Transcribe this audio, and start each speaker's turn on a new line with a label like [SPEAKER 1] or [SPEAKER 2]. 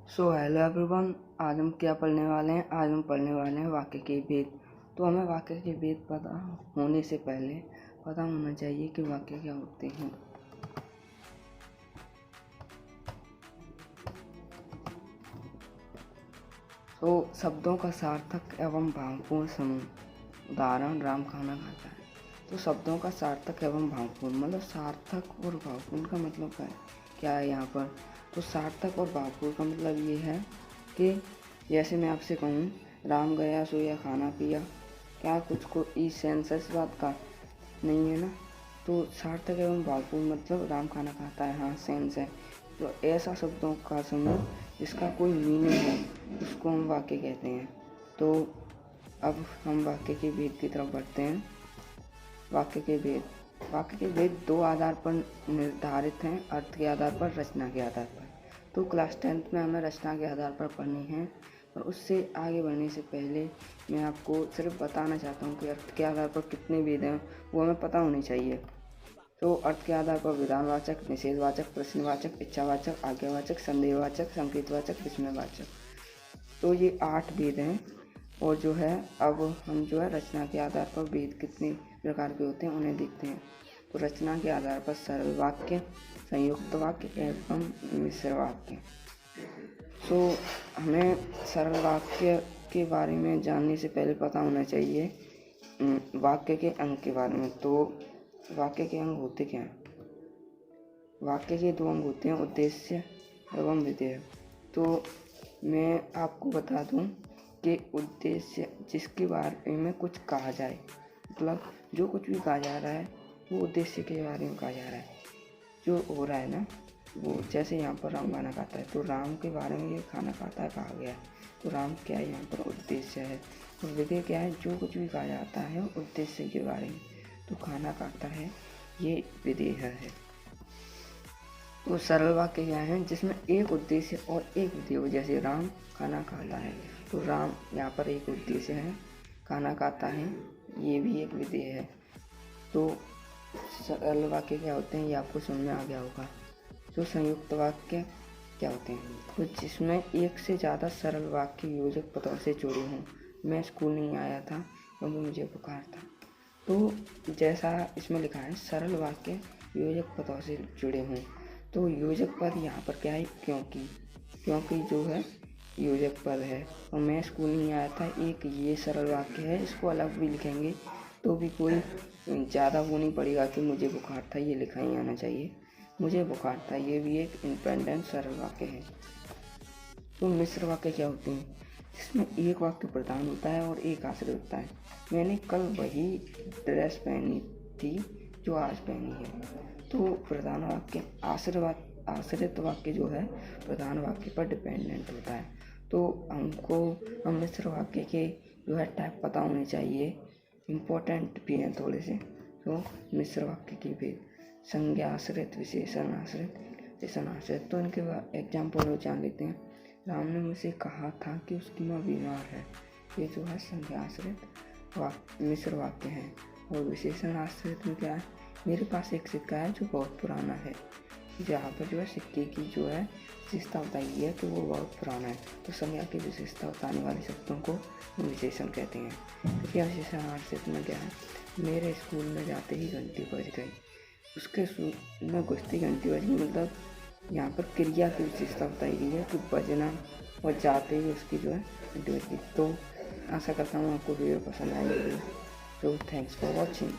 [SPEAKER 1] So hello everyone, आज हम क्या पढ़ने वाले हैं। आज हम पढ़ने वाले हैं वाक्य के भेद। तो हमें वाक्य के भेद पता होने से पहले पता होना चाहिए कि वाक्य क्या होते हैं। तो शब्दों का सार्थक एवं भावपूर्ण समूह। उदाहरण, राम खाना खाता है। तो शब्दों का सार्थक एवं भावपूर्ण मतलब सार्थक और भावपूर्ण का मतलब क्या है यहाँ पर। तो सार्थक और भावपूर्ण का मतलब ये है कि जैसे मैं आपसे कहूँ राम गया सोया खाना पिया, क्या कुछ को ई सेंस है इस बात का? नहीं है ना। तो सार्थक एवं भावपूर्ण मतलब राम खाना खाता है, हाँ सेंस है। तो ऐसा शब्दों का समूह जिसका कोई मीनिंग है उसको हम वाक्य कहते हैं। तो अब हम वाक्य के भेद की तरफ बढ़ते हैं। वाक्य के भेद दो आधार पर निर्धारित हैं, अर्थ के आधार पर, रचना के आधार पर। तो क्लास 10th में हमें रचना के आधार पर पढ़नी है, और उससे आगे बढ़ने से पहले मैं आपको सिर्फ बताना चाहता हूँ कि अर्थ के आधार पर कितने भेद हैं वो हमें पता होने चाहिए। तो अर्थ के आधार पर विधानवाचक, निषेधवाचक, प्रश्नवाचक, इच्छावाचक, आज्ञावाचक, संदेहवाचक, संकेतवाचक, विस्मयवाचक। तो ये 8 भेद हैं। और जो है अब हम जो है रचना के आधार पर भेद कितने प्रकार के होते हैं उन्हें देखते हैं। तो रचना के आधार पर सरल वाक्य, संयुक्त वाक्य एवं मिश्र वाक्य। तो हमें सरल वाक्य के बारे में जानने से पहले पता होना चाहिए वाक्य के अंग के बारे में। तो वाक्य के अंग होते क्या हैं? वाक्य के 2 अंग होते हैं, उद्देश्य एवं विधेय। तो मैं आपको बता दूं कि उद्देश्य जिसके बारे में कुछ कहा जाए, मतलब जो कुछ भी कहा जा रहा है वो उद्देश्य के बारे में कहा जा रहा है। जो हो रहा है ना वो, जैसे यहाँ पर राम खाना खाता है तो राम के बारे में ये खाना खाता है कहा गया है। तो राम क्या है यहाँ पर? उद्देश्य है। और विधेय क्या है? जो कुछ भी कहा जाता है उद्देश्य के बारे में। तो खाना खाता है ये विधेय है। तो सरल वाक्य क्या है? जिसमें एक उद्देश्य और एक विधेय हो। जैसे राम खाना खाता है तो राम यहाँ पर एक उद्देश्य है, खाना खाता है ये भी एक विधेय है। तो सरल वाक्य क्या होते हैं ये आपको समझ में आ गया होगा। तो संयुक्त वाक्य क्या होते हैं? तो जिसमें एक से ज़्यादा सरल वाक्य योजक पदों से जुड़े हों। मैं स्कूल नहीं आया था क्योंकि मुझे बुखार था। तो जैसा इसमें लिखा है सरल वाक्य योजक पदों से जुड़े हों। तो योजक पद यहाँ पर क्या है? क्योंकि जो है योजक पद है। और मैं स्कूल नहीं आया था एक ये सरल वाक्य है, इसको अलग भी लिखेंगे तो भी कोई ज़्यादा वो नहीं पड़ेगा कि मुझे बुखार था, ये लिखा ही आना चाहिए। मुझे बुखार था ये भी एक इंडिपेंडेंट सरल वाक्य है। तो मिश्र वाक्य क्या होते हैं? जिसमें एक वाक्य प्रधान होता है और एक आश्रित होता है। मैंने कल वही ड्रेस पहनी थी जो आज पहनी है। तो प्रधान वाक्य आश्रित वाक्य जो है प्रधान वाक्य पर डिपेंडेंट होता है। तो हम मिश्र वाक्य के जो है टाइप पता होने चाहिए, इम्पोर्टेंट भी हैं थोड़े से। तो मिश्र वाक्य की भेद, संज्ञा आश्रित, विशेषण आश्रित, विशेषण आश्रित। तो इनके एग्जाम्पल जान लेते हैं। राम ने मुझसे कहा था कि उसकी माँ बीमार है। ये जो है संज्ञा आश्रित मिश्र वाक्य है। और विशेषण आश्रित में क्या है? मेरे पास एक सिक्का है जो बहुत पुराना है। जहाँ पर जो है सिक्के की जो है विशेषता बताई है कि वो बहुत पुराना है। तो संज्ञा की विशेषता बताने वाले शब्दों को विशेषण कहते हैं। तो क्या विशेषण आश्रित में क्या है? मेरे स्कूल में जाते ही घंटी बज गई। उसके में घुसती घंटी बज गई मतलब यहाँ पर क्रिया की विशेषता बताई गई है कि बजना, और जाते ही उसकी जो है घंटी बज गई। तो आशा करता हूँ आपको वीडियो पसंद आएगी। तो थैंक्स फॉर वॉचिंग।